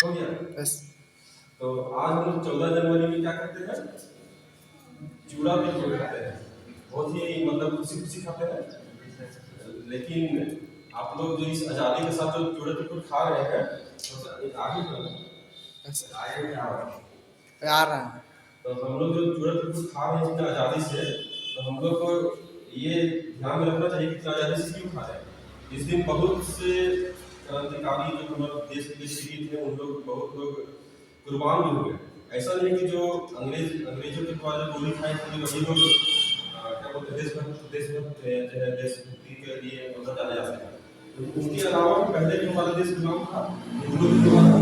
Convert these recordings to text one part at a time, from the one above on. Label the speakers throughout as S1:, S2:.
S1: हो गया।
S2: बस
S1: तो आज हम 14 जनवरी में क्या करते हैं, चूड़ा बिल्कुल खाते हैं, बहुत ही मतलब खुशी खुशी खाते हैं। लेकिन आप लोग जो इस आज़ादी के साथ जो चूड़ा बिल्कुल खा रहे हैं, तो आगे
S2: बस
S1: आगे क्या हो रहा है?
S2: आ रहा है।
S1: तो हम लोग जो चूड़ा बिल्कुल खा रहे हैं इतना आज़ादी से, तो हम लोग को ये ध्यान में रखना चाहिए कि इतना आज़ादी से क्यों खा रहे हैं। इस दिन बहुत से क्रांतिकारी जो हमारे देश के लिए शहीद थे, उन लोग बहुत लोग कुर्बान भी हुए। ऐसा नहीं कि जो अंग्रेजों के द्वारा गोली खाई थी वही लोग क्या बोलते हैं देशभक्ति के लिए मतलब जाने जाते हैं। तो उसके अलावा भी पहले भी हमारा देश गुलाम था, हिंदुओं के द्वारा।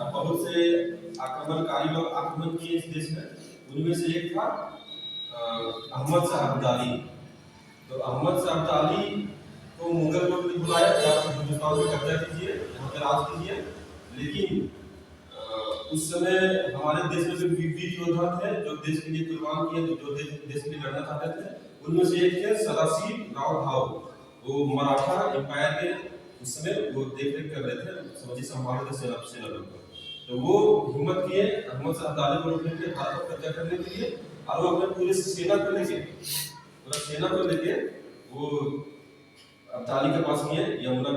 S1: अब बहुत से आक्रमणकारी लोग आक्रमण किए इस देश में, उनमें से एक था अहमद शाह अब्दाली। तो अहमद शाह अब्दाली को मुगल लोग ने बुलाया कि आप हिंदुस्तान में कब्जा कीजिए, यहाँ पे राज कीजिए। लेकिन उस समय हमारे देश में जो वीर योद्धा थे जो देश के लिए कुर्बान किए, जो देश के लिए लड़ना चाहते थे, उनमें से एक थे सदाशिव राव भाऊ। वो मराठा एम्पायर के उस समय वो देख रेख कर रहे थे, समझिए संभाल थे सेना लोग को। तो वो हिम्मत किए अहमद शाह अब्दाली को रोकने के लिए, भारत पर कब्जा करने के लिए, और वो अपने पूरे सेना को लेके पूरा सेना को लेके वो अब्दाली के पास गए। यमुना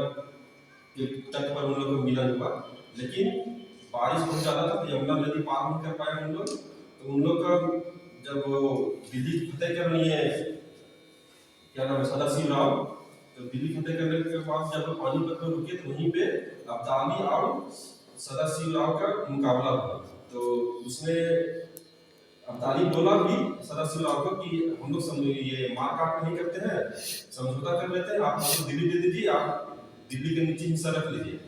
S1: के तट पर उन लोगों को मिलन हुआ, लेकिन बारिश बहुत ज्यादा था तो यमुना नदी पार नहीं कर पाए उन लोग। तो उन लोग का जब वो दिल्ली फतेह कर रही है, क्या नाम है, सदाशिव राव, तो दिल्ली फतेह करने के बाद जब पानीपत में रुके तो वहीं पे अब्दाली और सदाशिव राव का मुकाबला हुआ। तो उसमें अब्दाली बोला भी सदाशिव राव को कि हम लोग ये मारकाट नहीं करते हैं, समझौता कर लेते हैं, आप हमको दिल्ली दे दीजिए, आप दिल्ली के नीचे हिस्सा रख लीजिए।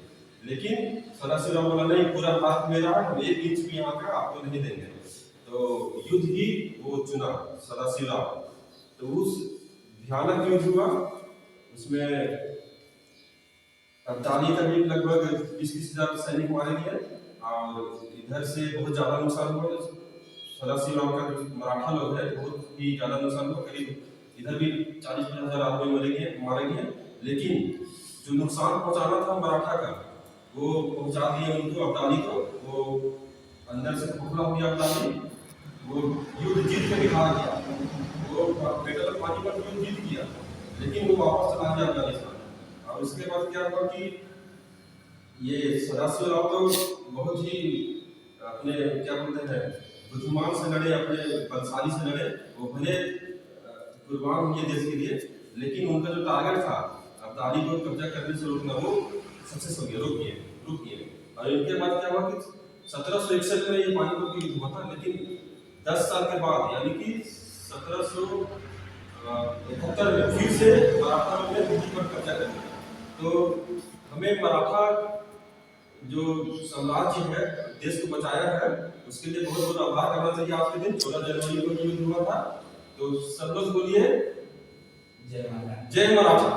S1: लेकिन सदाशिव राव बोला नहीं, पूरा भारत मेरा है, हम एक इंच भी यहाँ का आपको नहीं देंगे। तो युद्ध ही वो चुना सदाशिव राव। तो उस भयानक युद्ध हुआ, उसमें अब्दाली का भी लगभग 20,000 सैनिक मारे गए, और इधर से बहुत ज्यादा नुकसान हुआ। सदाशिव राव का जो मराठा लोग है बहुत ही ज्यादा नुकसान हुआ, करीब इधर भी 40,000 आदमी मारे गए। लेकिन जो नुकसान पहुंचाना था मराठा का, वो पहुंचा दिए उनको, अब्दाली को। वो अंदर से खोखला हो गया अब्दाली, वो युद्ध जीत के हार गया। वो बैटल ऑफ पानीपत युद्ध जीत गया, लेकिन वो वापस चला गया अफगानिस्तान। और उसके बाद क्या हुआ कि ये सदाशिव राव तो बहुत ही अपने क्या बोलते हैं बुद्धिमान से लड़े, अपने बलशाली से लड़े, वो भले कुर्बान हुए देश के लिए, लेकिन उनका जो टारगेट था अब्दाली को कब्जा करने से रोकना, वो सक्सेस हो गया, रुक गए। और इनके बाद क्या हुआ कि 1761 में ये पानीपत की युद्ध हुआ था, लेकिन 10 साल के बाद यानी कि 1771 में फिर से मराठा लोग ने दिल्ली पर कब्जा कर लिया। तो हमें मराठा जो साम्राज्य है देश को बचाया है, उसके लिए बहुत बहुत आभार करना चाहिए। आज के दिन 14 जनवरी को युद्ध हुआ था। तो सब लोग बोलिए जय मराठा।